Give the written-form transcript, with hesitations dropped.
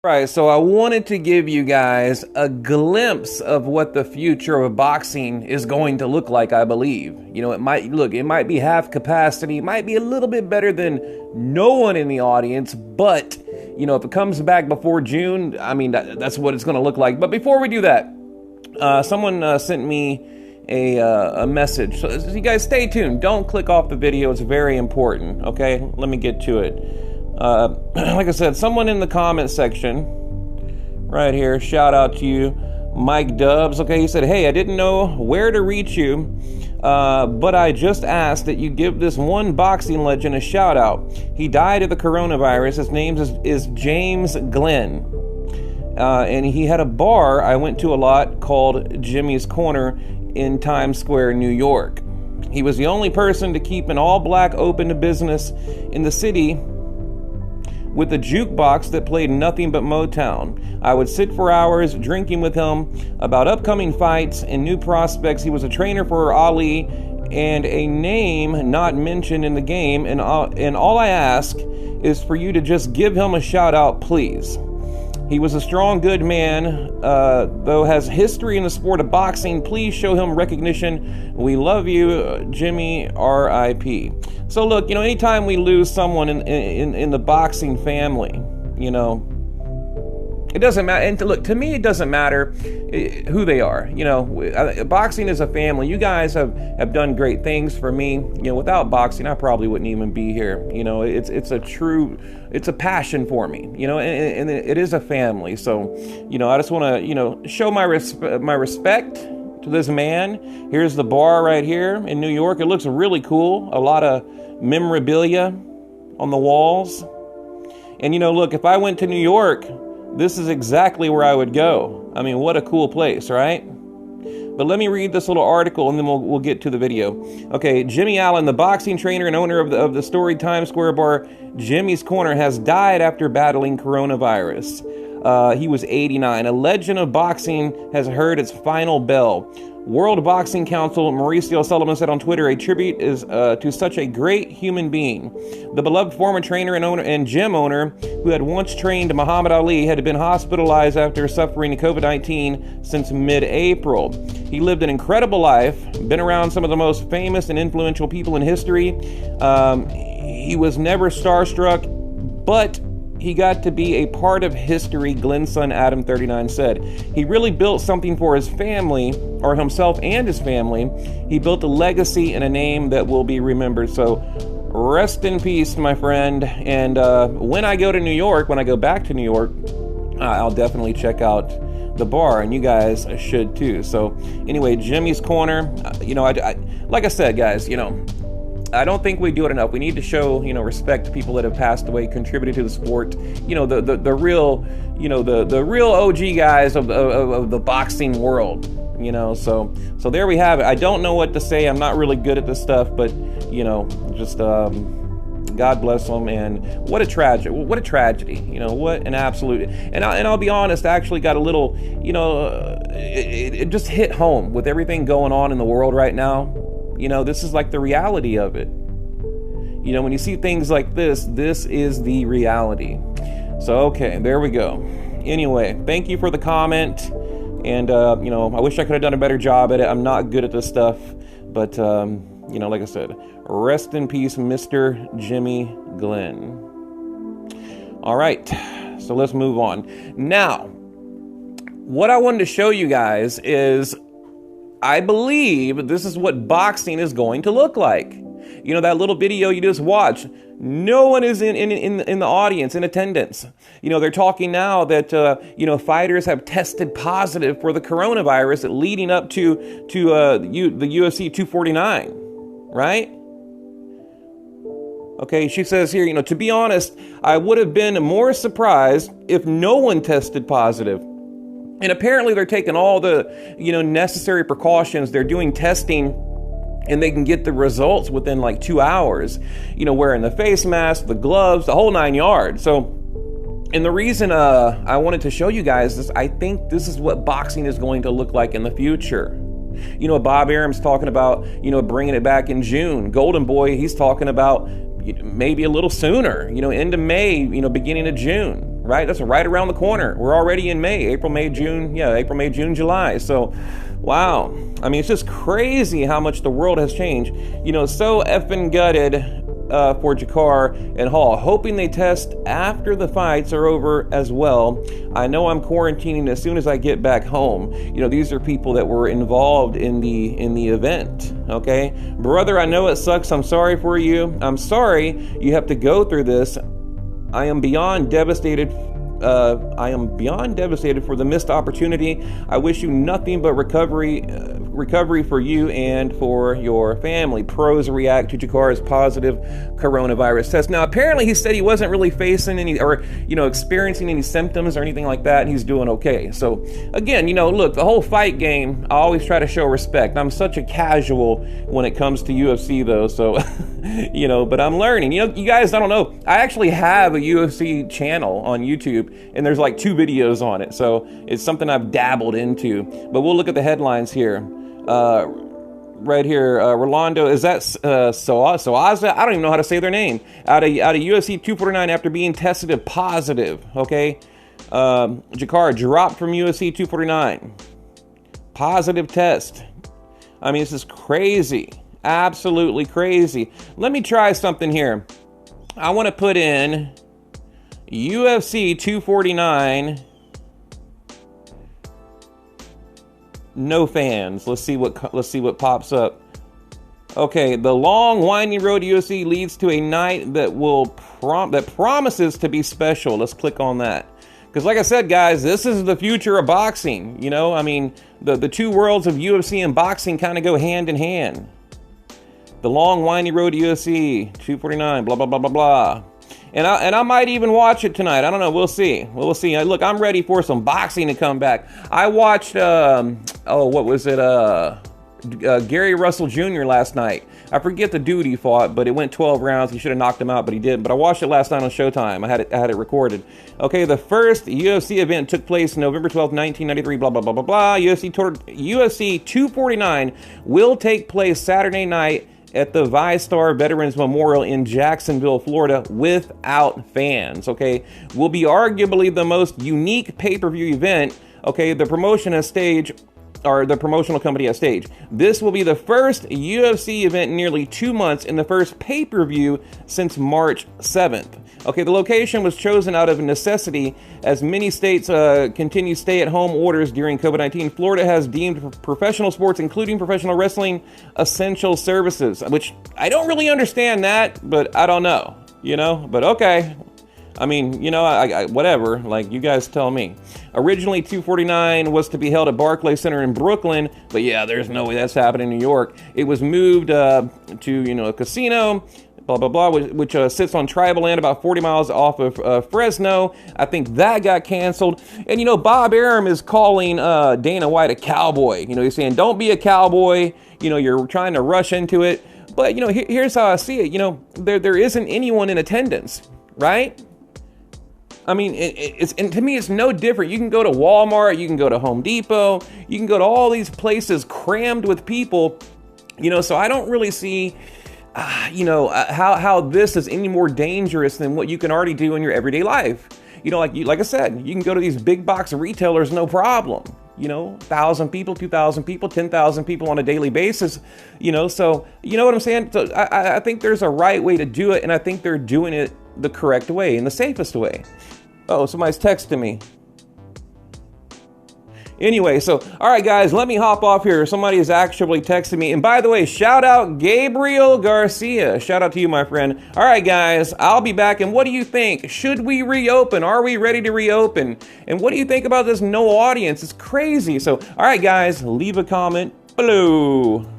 Right, so I wanted to give you guys a glimpse of what the future of boxing is going to look like, I believe. It might be half capacity, it might be a little bit better than no one in the audience, but, if it comes back before June, I mean, that's what it's going to look like. But before we do that, someone sent me a message. So you guys stay tuned. Don't click off the video. It's very important, okay? Let me get to it. Like I said, someone in the comment section right here, shout out to you, Mike Dubbz. Okay, he said, hey, I didn't know where to reach you, but I just asked that you give this one boxing legend a shout out. He died of the coronavirus. His name is James Glenn. And he had a bar I went to a lot called Jimmy's Corner in Times Square, New York. He was the only person to keep an all-black open business in the city with a jukebox that played nothing but Motown. I would sit for hours drinking with him about upcoming fights and new prospects. He was a trainer for Ali and a name not mentioned in the game, and all I ask is for you to just give him a shout out, please. He was a strong, good man, though has history in the sport of boxing. Please show him recognition. We love you, Jimmy, R.I.P. So look, anytime we lose someone in the boxing family, it doesn't matter. And look, to me, it doesn't matter who they are. Boxing is a family. You guys have done great things for me. Without boxing, I probably wouldn't even be here. It's a passion for me. And it is a family. So, I just want to, show my respect to this man. Here's the bar right here in New York. It looks really cool. A lot of memorabilia on the walls. And look, if I went to New York, this is exactly where I would go. I mean, what a cool place, right? But let me read this little article and then we'll get to the video. Okay, Jimmy Allen, the boxing trainer and owner of the storied Times Square bar Jimmy's Corner, has died after battling coronavirus. He was 89. A legend of boxing has heard its final bell. World Boxing Council Mauricio Sullivan said on Twitter, a tribute is to such a great human being. The beloved former trainer and gym owner who had once trained Muhammad Ali had been hospitalized after suffering COVID-19 since mid-April. He lived an incredible life, been around some of the most famous and influential people in history. He was never starstruck, but he got to be a part of history, Glenn's son Adam, 39, said. He really built something for his family, or himself and his family. He built a legacy and a name that will be remembered. So rest in peace, my friend. And when I go back to New York, I'll definitely check out the bar, and you guys should too. So anyway, Jimmy's Corner, like I said, guys, I don't think we do it enough. We need to show, respect to people that have passed away, contributed to the sport. The real OG guys of the boxing world. So there we have it. I don't know what to say. I'm not really good at this stuff, but just God bless them. And what a tragedy. What an absolute. And I'll be honest. I actually got a little. It just hit home with everything going on in the world right now. This is like the reality of it. When you see things like this is the reality. So, okay, there we go. Anyway, thank you for the comment. And, I wish I could have done a better job at it. I'm not good at this stuff. But, like I said, rest in peace, Mr. Jimmy Glenn. All right, so let's move on. Now, what I wanted to show you guys is, I believe this is what boxing is going to look like. That little video you just watched, no one is in the audience, in attendance. They're talking now that, fighters have tested positive for the coronavirus leading up to the UFC 249, right? Okay, she says here, to be honest, I would have been more surprised if no one tested positive. And apparently they're taking all the, necessary precautions. They're doing testing and they can get the results within like 2 hours, wearing the face mask, the gloves, the whole 9 yards. So, and the reason I wanted to show you guys this, I think this is what boxing is going to look like in the future. Bob Arum's talking about, bringing it back in June. Golden Boy, he's talking about maybe a little sooner, end of May, beginning of June, right? That's right around the corner. We're already in May, April, May, June. Yeah, April, May, June, July. So, wow. I mean, it's just crazy how much the world has changed. You know, so effing gutted for Jakar and Hall, hoping they test after the fights are over as well. I know I'm quarantining as soon as I get back home. You know, these are people that were involved in the event. Okay, brother, I know it sucks. I'm sorry for you. I'm sorry you have to go through this. I am beyond devastated. I am beyond devastated for the missed opportunity. I wish you nothing but recovery for you and for your family. Pros react to Jakar's positive coronavirus test. Now, apparently he said he wasn't really facing any, or, you know, experiencing any symptoms or anything like that, and he's doing okay. So, again, you know, look, the whole fight game, I always try to show respect. I'm such a casual when it comes to UFC, though, so, you know, but I'm learning. You know, you guys, I don't know, I actually have a UFC channel on YouTube, and there's like 2 videos on it, so it's something I've dabbled into. But we'll look at the headlines here. Right here, Rolando, is that Soaza? I don't even know how to say their name. Out of UFC 249 after being tested positive. Okay, Jakar dropped from UFC 249. Positive test. I mean, this is crazy, absolutely crazy. Let me try something here. I want to put in UFC 249. No fans. Let's see what pops up. Okay, the long winding road to UFC leads to a night that promises to be special. Let's click on that. Because like I said, guys, this is the future of boxing. You know, I mean, the 2 worlds of UFC and boxing kind of go hand in hand. The long winding road to UFC 249, blah blah blah blah blah. And I might even watch it tonight. I don't know. We'll see. We'll see. Look, I'm ready for some boxing to come back. I watched, what was it? Gary Russell Jr. last night. I forget the dude he fought, but it went 12 rounds. He should have knocked him out, but he didn't. But I watched it last night on Showtime. I had it recorded. Okay, the first UFC event took place November 12th, 1993, blah, blah, blah, blah, blah. UFC 249 will take place Saturday night at the ViStar Veterans Memorial in Jacksonville, Florida, without fans. Okay, will be arguably the most unique pay-per-view event. Okay, the promotional company has staged. This will be the first UFC event in nearly 2 months and the first pay-per-view since March 7th. Okay, the location was chosen out of necessity as many states continue stay-at-home orders during COVID-19. Florida has deemed professional sports, including professional wrestling, essential services, which I don't really understand that, but I don't know, you know, but okay. I mean, you know, I whatever, like, you guys tell me. Originally, 249 was to be held at Barclays Center in Brooklyn, but yeah, there's no way that's happening in New York. It was moved to, you know, a casino, blah, blah, blah, which sits on tribal land about 40 miles off of Fresno. I think that got canceled. And, you know, Bob Arum is calling Dana White a cowboy. You know, he's saying, don't be a cowboy. You know, you're trying to rush into it. But, you know, here's how I see it. You know, there isn't anyone in attendance, right? I mean, and to me, it's no different. You can go to Walmart, you can go to Home Depot, you can go to all these places crammed with people, you know, so I don't really see, how this is any more dangerous than what you can already do in your everyday life. You know, like I said, you can go to these big box retailers, no problem. You know, 1,000 people, 2,000 people, 10,000 people on a daily basis, you know, so, you know what I'm saying? So I think there's a right way to do it, and I think they're doing it the correct way and the safest way. Oh, somebody's texting me. Anyway, so, all right, guys, let me hop off here. Somebody is actually texting me. And by the way, shout out Gabriel Garcia. Shout out to you, my friend. All right, guys, I'll be back. And what do you think? Should we reopen? Are we ready to reopen? And what do you think about this no audience? It's crazy. So, all right, guys, leave a comment below.